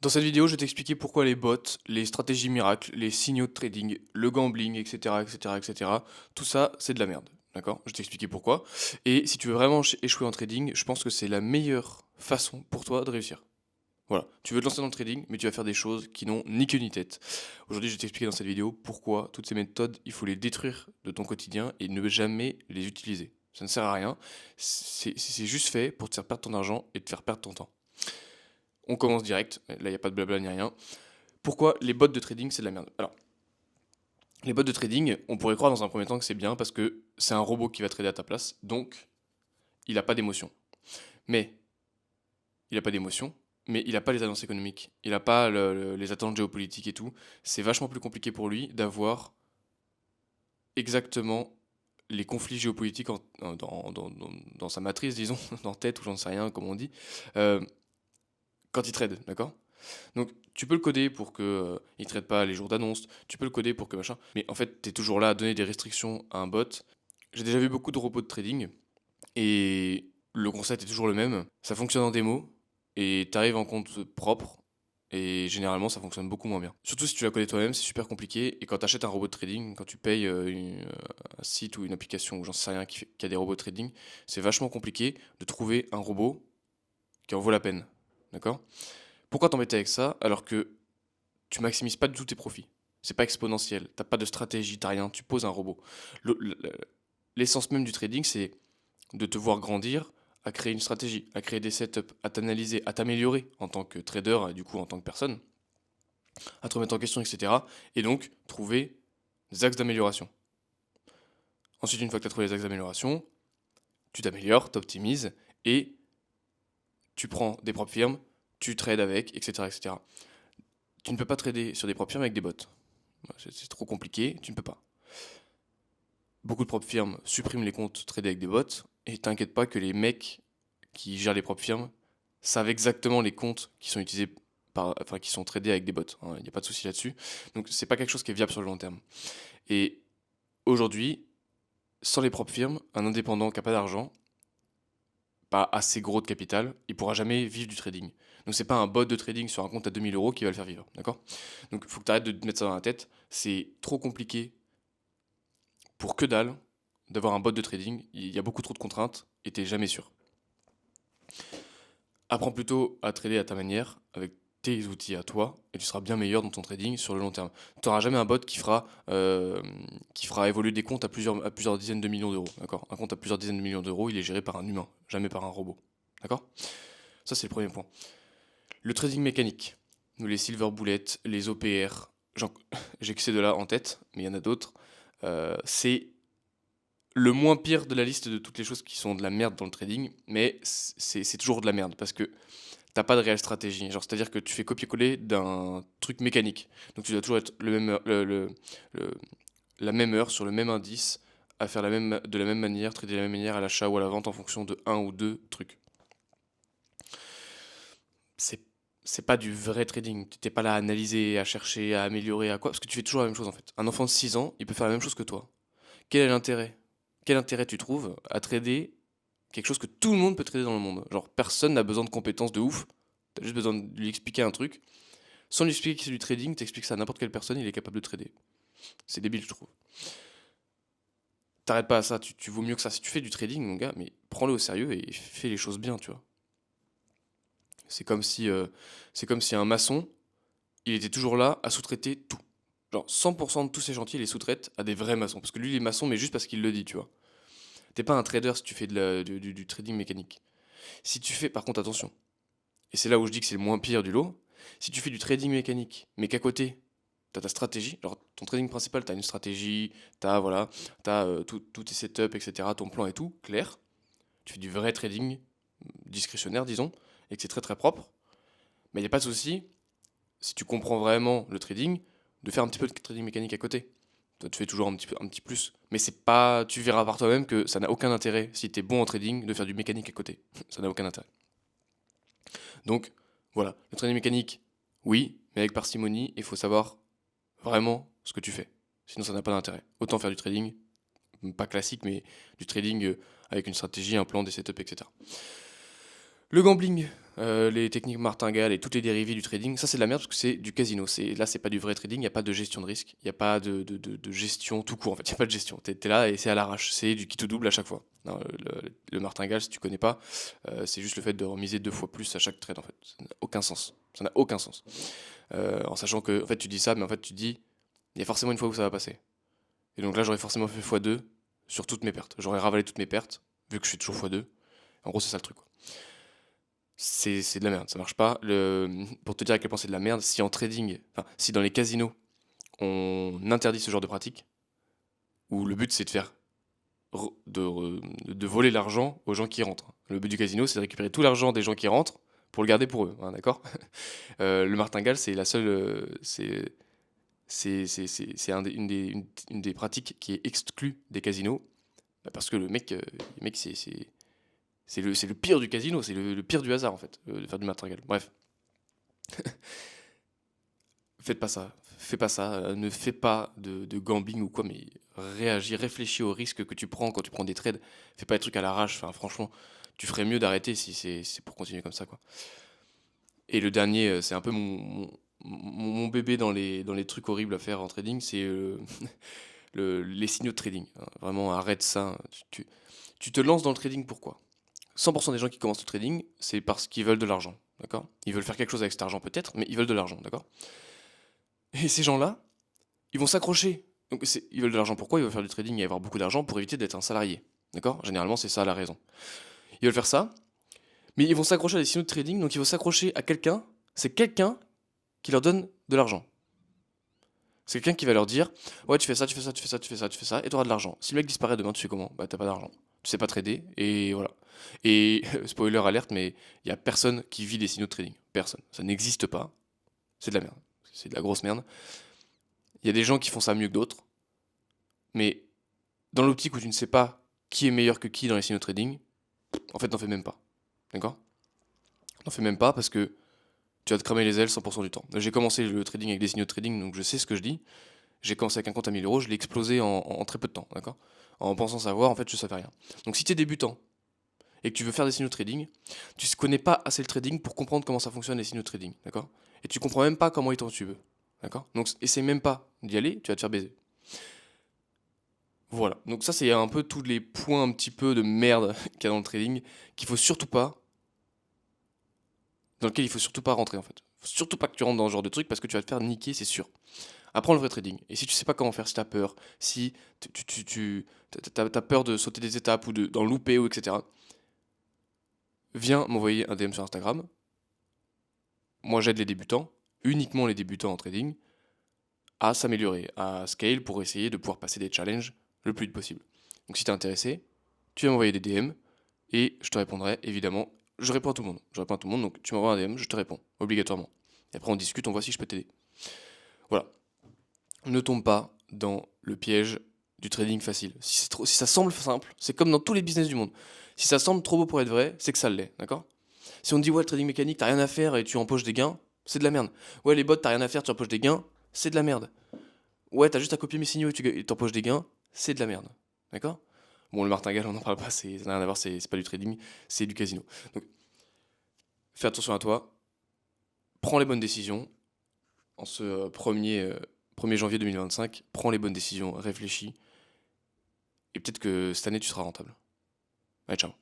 Dans cette vidéo, je vais t'expliquer pourquoi les bots, les stratégies miracles, les signaux de trading, le gambling, etc., etc., etc., tout ça, c'est de la merde. D'accord? Je vais t'expliquer pourquoi. Et si tu veux vraiment échouer en trading, je pense que c'est la meilleure façon pour toi de réussir. Voilà. Tu veux te lancer dans le trading, mais tu vas faire des choses qui n'ont ni queue ni tête. Aujourd'hui, je vais t'expliquer dans cette vidéo pourquoi toutes ces méthodes, il faut les détruire de ton quotidien et ne jamais les utiliser. Ça ne sert à rien. C'est juste fait pour te faire perdre ton argent et te faire perdre ton temps. On commence direct, là il n'y a pas de blabla ni rien. Pourquoi les bots de trading c'est de la merde? Alors, les bots de trading, on pourrait croire dans un premier temps que c'est bien parce que c'est un robot qui va trader à ta place, donc il n'a pas d'émotion. Mais il n'a pas d'émotion, mais il n'a pas les annonces économiques, il n'a pas les attentes géopolitiques et tout. C'est vachement plus compliqué pour lui d'avoir exactement les conflits géopolitiques dans sa matrice, disons, dans tête ou j'en sais rien, comme on dit, euh, quand il trade, d'accord? Donc, tu peux le coder pour que il traite pas les jours d'annonce, tu peux le coder pour que machin, mais en fait, tu es toujours là à donner des restrictions à un bot. J'ai déjà vu beaucoup de robots de trading et le concept est toujours le même. Ça fonctionne en démo et tu arrives en compte propre et généralement ça fonctionne beaucoup moins bien. Surtout si tu la connais toi-même, c'est super compliqué et quand tu achètes un robot de trading, quand tu payes un site ou une application ou j'en sais rien qui a des robots de trading, c'est vachement compliqué de trouver un robot qui en vaut la peine. D'accord? Pourquoi t'embêter avec ça alors que tu maximises pas du tout tes profits? C'est pas exponentiel, t'as pas de stratégie, t'as rien, tu poses un robot. L'essence même du trading, c'est de te voir grandir, à créer une stratégie, à créer des setups, à t'analyser, à t'améliorer en tant que trader et du coup en tant que personne, à te remettre en question, etc. Et donc trouver des axes d'amélioration. Ensuite, une fois que tu as trouvé les axes d'amélioration, tu t'améliores, t'optimises et tu prends des propres firmes, tu trades avec, etc., etc. Tu ne peux pas trader sur des propres firmes avec des bots. C'est trop compliqué, tu ne peux pas. Beaucoup de propres firmes suppriment les comptes tradés avec des bots, et t'inquiète pas que les mecs qui gèrent les propres firmes savent exactement les comptes qui sont utilisés enfin qui sont tradés avec des bots. Il n'y a pas de souci là-dessus. Donc c'est pas quelque chose qui est viable sur le long terme. Et aujourd'hui, sans les propres firmes, un indépendant qui n'a pas d'argent, pas assez gros de capital, il pourra jamais vivre du trading. Donc c'est pas un bot de trading sur un compte à 2 000 € qui va le faire vivre, d'accord? Donc il faut que tu arrêtes de te mettre ça dans la tête. C'est trop compliqué pour que dalle d'avoir un bot de trading. Il y a beaucoup trop de contraintes et t'es jamais sûr. Apprends plutôt à trader à ta manière, avec tes outils à toi, et tu seras bien meilleur dans ton trading sur le long terme. Tu n'auras jamais un bot qui fera évoluer des comptes à plusieurs dizaines de millions d'euros. D'accord? Un compte à plusieurs dizaines de millions d'euros, il est géré par un humain, jamais par un robot. D'accord? Ça, c'est le premier point. Le trading mécanique, nous les silver bullets, les OPR, j'ai que ces deux-là en tête, mais il y en a d'autres. C'est le moins pire de la liste de toutes les choses qui sont de la merde dans le trading, mais c'est toujours de la merde parce que t'as pas de réelle stratégie. Genre, c'est-à-dire que tu fais copier-coller d'un truc mécanique. Donc tu dois toujours être le- la même heure sur le même indice, à faire de la même manière, trader de la même manière à l'achat ou à la vente en fonction de un ou deux trucs. C'est c'est pas du vrai trading. T'es pas là à analyser, à chercher, à améliorer, à quoi, parce que tu fais toujours la même chose en fait. Un enfant de 6 ans, il peut faire la même chose que toi. Quel est l'intérêt? Quel intérêt tu trouves à trader quelque chose que tout le monde peut trader dans le monde? Genre, personne n'a besoin de compétences de ouf. T'as juste besoin de lui expliquer un truc. Sans lui expliquer que c'est du trading, t'expliques ça à n'importe quelle personne, il est capable de trader. C'est débile, je trouve. T'arrêtes pas à ça, tu vaux mieux que ça. Si tu fais du trading, mon gars, mais prends-le au sérieux et fais les choses bien, tu vois. C'est comme si, euh, c'est comme si un maçon, il était toujours là à sous-traiter tout. Genre 100% de tous ses chantiers, il les sous-traite à des vrais maçons. Parce que lui, il est maçon, mais juste parce qu'il le dit, tu vois. T'es pas un trader si tu fais du trading mécanique. Si tu fais, par contre, attention, et c'est là où je dis que c'est le moins pire du lot, si tu fais du trading mécanique, mais qu'à côté, t'as ta stratégie, genre ton trading principal, t'as une stratégie, t'as tous tes setups, etc., ton plan et tout, clair, tu fais du vrai trading discrétionnaire, disons, et que c'est très très propre, mais il n'y a pas de souci, si tu comprends vraiment le trading, de faire un petit peu de trading mécanique à côté. Toi, tu fais toujours un petit plus. Mais c'est pas, tu verras par toi-même que ça n'a aucun intérêt, si tu es bon en trading, de faire du mécanique à côté. Ça n'a aucun intérêt. Donc, voilà. Le trading mécanique, oui, mais avec parcimonie, il faut savoir vraiment ce que tu fais. Sinon, ça n'a pas d'intérêt. Autant faire du trading, pas classique, mais du trading avec une stratégie, un plan, des setups, etc. Le gambling. les techniques martingales et toutes les dérivés du trading, ça c'est de la merde parce que c'est du casino. Là, c'est pas du vrai trading, il n'y a pas de gestion de risque, il n'y a pas de gestion tout court en fait, il n'y a pas de gestion. T'es là et c'est à l'arrache, c'est du qui te double à chaque fois. Non, le martingale, si tu connais pas, c'est juste le fait de remiser 2 fois plus à chaque trade en fait. Ça n'a aucun sens. Ça n'a aucun sens. En sachant que en fait, tu dis ça, mais en fait, tu dis, il y a forcément une fois où ça va passer. Et donc là, j'aurais forcément fait x2 sur toutes mes pertes. J'aurais ravalé toutes mes pertes, vu que je fais toujours x2. En gros, c'est ça le truc, quoi. C'est de la merde, ça marche pas. Pour te dire à quel point c'est de la merde, si en trading, enfin, si dans les casinos, on interdit ce genre de pratique, où le but c'est de faire de voler l'argent aux gens qui rentrent. Le but du casino, c'est de récupérer tout l'argent des gens qui rentrent pour le garder pour eux, hein, d'accord? Le martingale, c'est la seule, c'est une des pratiques qui est exclue des casinos, bah, parce que le mec c'est le pire du casino, c'est le pire du hasard en fait, de faire du martingale. Bref, faites pas ça, fais pas ça, ne fais pas de gambling ou quoi, mais réagis, réfléchis aux risques que tu prends quand tu prends des trades. Fais pas des trucs à l'arrache, enfin franchement, tu ferais mieux d'arrêter si c'est pour continuer comme ça quoi. Et le dernier, c'est un peu mon bébé dans les trucs horribles à faire en trading, c'est les signaux de trading, hein. Vraiment, arrête ça. Tu te lances dans le trading pourquoi? 100% des gens qui commencent le trading, c'est parce qu'ils veulent de l'argent, d'accord? Ils veulent faire quelque chose avec cet argent peut-être, mais ils veulent de l'argent, d'accord? Et ces gens-là, ils vont s'accrocher. Donc ils veulent de l'argent pourquoi? Ils veulent faire du trading et avoir beaucoup d'argent pour éviter d'être un salarié, d'accord? Généralement, c'est ça la raison. Ils veulent faire ça, mais ils vont s'accrocher à des signaux de trading, donc ils vont s'accrocher à quelqu'un, c'est quelqu'un qui leur donne de l'argent. C'est quelqu'un qui va leur dire, ouais, tu fais ça, tu fais ça, tu fais ça, tu fais ça, tu fais ça, et tu auras de l'argent. Si le mec disparaît demain, tu fais comment? Bah, t'as pas d'argent. Tu sais pas trader, et voilà. Et spoiler alerte, mais il y a personne qui vit des signaux de trading. Personne. Ça n'existe pas. C'est de la merde. C'est de la grosse merde. Il y a des gens qui font ça mieux que d'autres, mais dans l'optique où tu ne sais pas qui est meilleur que qui dans les signaux de trading, en fait, n'en fais même pas. D'accord? N'en fais même pas parce que tu vas te cramer les ailes 100% du temps. J'ai commencé le trading avec des signaux de trading, donc je sais ce que je dis. J'ai commencé avec un compte à 1000 euros, je l'ai explosé en très peu de temps, d'accord? En pensant savoir, en fait, je savais rien. Donc si tu es débutant et que tu veux faire des signaux de trading, tu ne connais pas assez le trading pour comprendre comment ça fonctionne les signaux de trading, d'accord? Et tu comprends même pas comment tu veux, d'accord? Donc essaie même pas d'y aller, tu vas te faire baiser. Voilà. Donc ça, c'est un peu tous les points un petit peu de merde qu'il y a dans le trading qu'il faut surtout pas, dans lequel il faut surtout pas rentrer en fait. Faut surtout pas que tu rentres dans ce genre de truc parce que tu vas te faire niquer, c'est sûr. Apprends le vrai trading. Et si tu sais pas comment faire, si tu as peur, si t'as peur de sauter des étapes ou d'en louper ou etc., viens m'envoyer un DM sur Instagram. Moi, j'aide les débutants, uniquement les débutants en trading, à s'améliorer, à scale pour essayer de pouvoir passer des challenges le plus vite possible. Donc si t'es intéressé, tu vas m'envoyer des DM et je te répondrai évidemment. Je réponds à tout le monde. Je réponds à tout le monde, donc tu m'envoies un DM, je te réponds, obligatoirement. Et après on discute, on voit si je peux t'aider. Voilà. Ne tombe pas dans le piège du trading facile. Si ça semble simple, c'est comme dans tous les business du monde. Si ça semble trop beau pour être vrai, c'est que ça l'est, d'accord? Si on te dit ouais, le trading mécanique, t'as rien à faire et tu empoches des gains, c'est de la merde. Ouais, les bots, t'as rien à faire, tu empoches des gains, c'est de la merde. Ouais, t'as juste à copier mes signaux et tu t'empoches des gains, c'est de la merde. D'accord? Bon, le martingale, on n'en parle pas, ça n'a rien à voir, c'est pas du trading, c'est du casino. Donc, fais attention à toi, prends les bonnes décisions, en ce 1er janvier 2025, prends les bonnes décisions, réfléchis, et peut-être que cette année tu seras rentable. Allez, ciao.